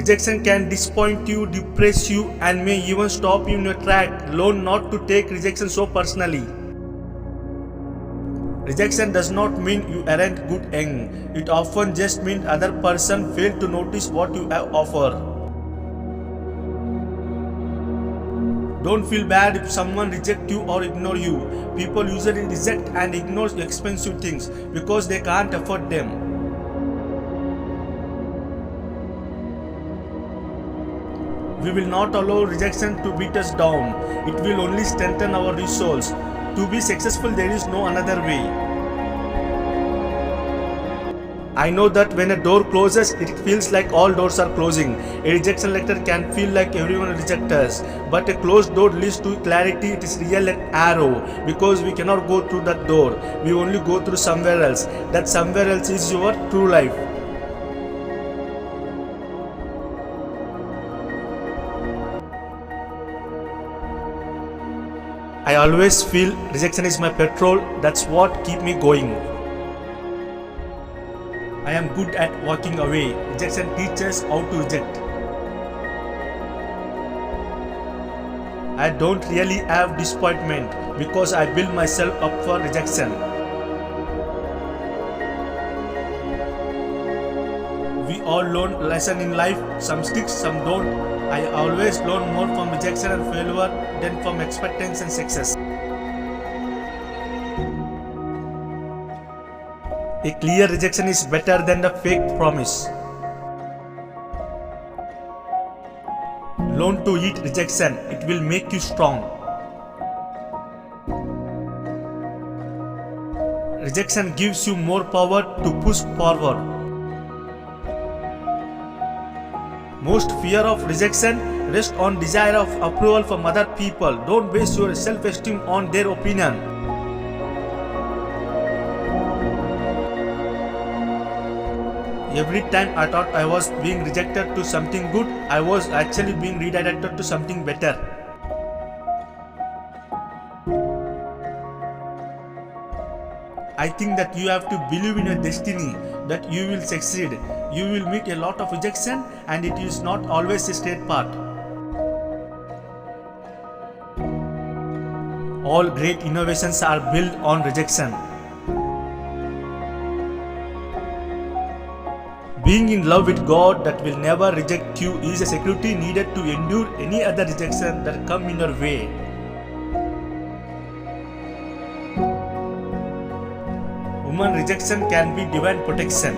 Rejection can disappoint you, depress you, and may even stop you in your track. Learn not to take rejection so personally. Rejection does not mean you aren't good young. It often just means other person failed to notice what you have offer. Don't feel bad if someone rejects you or ignore you. People usually reject and ignore expensive things because they can't afford them. We will not allow rejection to beat us down. It will only strengthen our resolve. To be successful, there is no another way. I know that when a door closes, it feels like all doors are closing. A rejection letter can feel like everyone rejects us. But a closed door leads to clarity. It is real like arrow because we cannot go through that door. We only go through somewhere else. That somewhere else is your true life. I always feel rejection is my petrol. That's what keeps me going. I am good at walking away. Rejection teaches how to reject. I don't really have disappointment because I build myself up for rejection. We all learn lesson in life. Some sticks, some don't. I always learn more from rejection and failure than from expectance and success. A clear rejection is better than the fake promise. Learn to eat rejection. It will make you strong. Rejection gives you more power to push forward. Most fear of rejection rests on desire of approval from other people. Don't base your self-esteem on their opinion. Every time I thought I was being rejected to something good, I was actually being redirected to something better. I think that you have to believe in your destiny, that you will succeed. You will meet a lot of rejection and it is not always a straight path. All great innovations are built on rejection. Being in love with God that will never reject you is a security needed to endure any other rejection that come in your way. Human rejection can be divine protection.